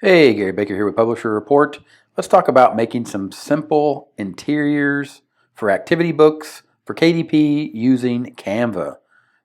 Hey, Gary Baker here with Publisher Report. Let's talk about making some simple interiors for activity books for KDP using Canva.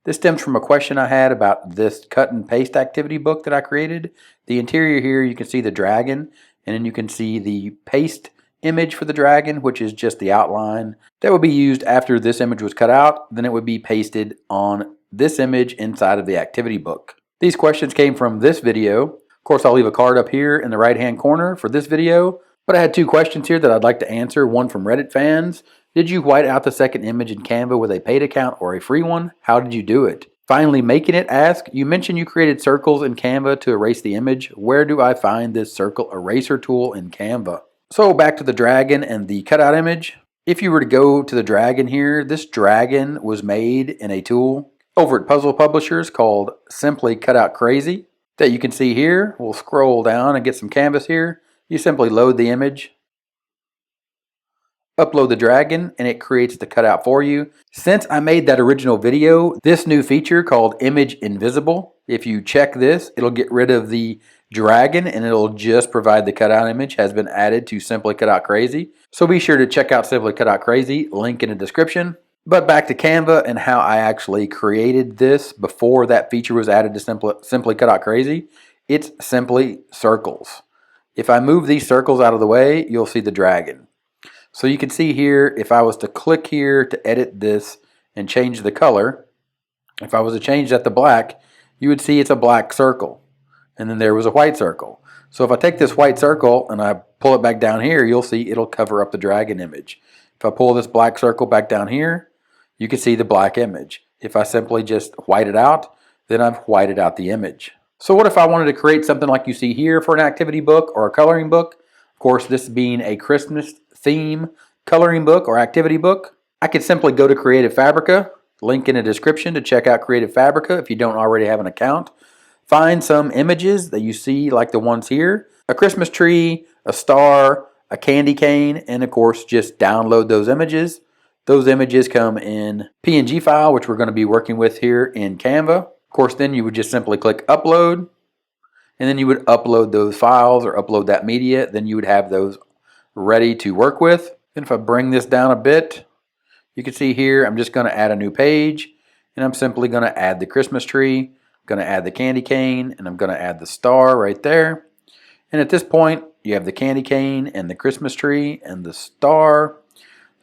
This stems from a question I had about this cut and paste activity book that I created. The interior here, you can see the dragon, and then you can see the paste image for the dragon, which is just the outline that would be used after this image was cut out. Then it would be pasted on this image inside of the activity book. These questions came from this video. Of course, I'll leave a card up here in the right-hand corner for this video, but I had two questions here that I'd like to answer. One from Reddit fans. Did you white out the second image in Canva with a paid account or a free one? How did you do it? Finally Making It ask, you mentioned you created circles in Canva to erase the image. Where do I find this circle eraser tool in Canva? So back to the dragon and the cutout image. If you were to go to the dragon here, this dragon was made in a tool over at Puzzle Publishers called Simply Cutout Crazy. That you can see here. We'll scroll down and get some canvas here. You simply load the image, upload the dragon, and it creates the cutout for you. Since I made that original video, this new feature called Image Invisible, if you check this, it'll get rid of the dragon and it'll just provide the cutout image, has been added to Simply Cutout Crazy. So be sure to check out Simply Cutout Crazy, link in the description. But back to Canva and how I actually created this before that feature was added to Simply Cutout Crazy. It's simply circles. If I move these circles out of the way, you'll see the dragon. So you can see here, if I was to click here to edit this and change the color, if I was to change that to black, you would see it's a black circle. And then there was a white circle. So if I take this white circle and I pull it back down here, you'll see it'll cover up the dragon image. If I pull this black circle back down here, you can see the black image. If I simply just white it out, then I've whited out the image. So what if I wanted to create something like you see here for an activity book or a coloring book? Of course, this being a Christmas theme coloring book or activity book, I could simply go to Creative Fabrica, link in the description to check out Creative Fabrica if you don't already have an account. Find some images that you see like the ones here, a Christmas tree, a star, a candy cane, and of course just download those images. Those images come in PNG file, which we're going to be working with here in Canva. Of course, then you would just simply click upload, and then you would upload those files or upload that media. Then you would have those ready to work with. And if I bring this down a bit, you can see here, I'm just going to add a new page, and I'm simply going to add the Christmas tree, I'm going to add the candy cane, and I'm going to add the star right there. And at this point, you have the candy cane and the Christmas tree and the star.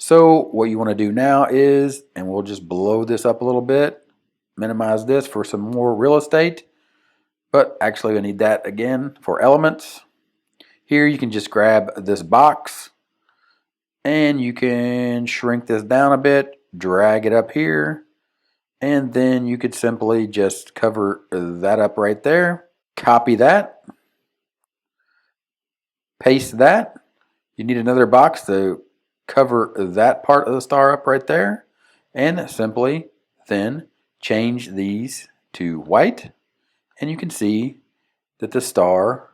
So what you want to do now is, and we'll just blow this up a little bit, minimize this for some more real estate, but actually I need that again for elements. Here you can just grab this box and you can shrink this down a bit, drag it up here, and then you could simply just cover that up right there, copy that, paste that. You need another box to cover that part of the star up right there, and simply then change these to white, and you can see that the star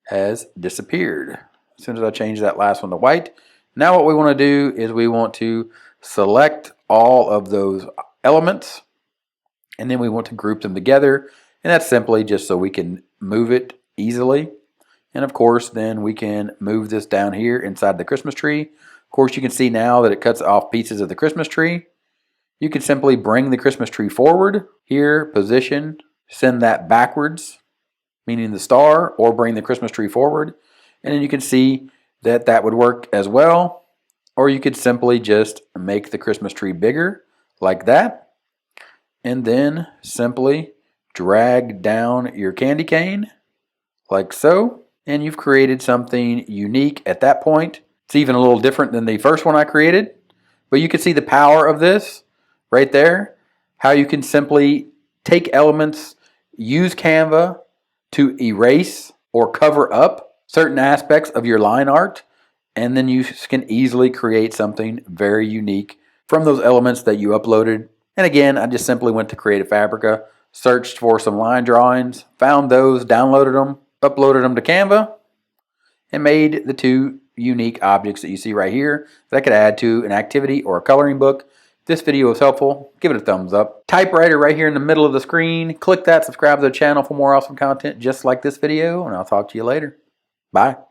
has disappeared as soon as I change that last one to white. Now what we want to do is we want to select all of those elements, and then we want to group them together, and that's simply just so we can move it easily. And of course then we can move this down here inside the Christmas tree. Of course, you can see now that it cuts off pieces of the Christmas tree. You can simply bring the Christmas tree forward, here, position, send that backwards, meaning the star, or bring the Christmas tree forward. And then you can see that that would work as well. Or you could simply just make the Christmas tree bigger, like that. And then simply drag down your candy cane, like so. And you've created something unique at that point. It's even a little different than the first one I created, but you can see the power of this right there, how you can simply take elements, use Canva to erase or cover up certain aspects of your line art, and then you can easily create something very unique from those elements that you uploaded. And again, I just simply went to Creative Fabrica, searched for some line drawings, found those, downloaded them, uploaded them to Canva, and made the two unique objects that you see right here that I could add to an activity or a coloring book. If this video was helpful, give it a thumbs up. Typewriter right here in the middle of the screen. Click that, subscribe to the channel for more awesome content just like this video, and I'll talk to you later. Bye.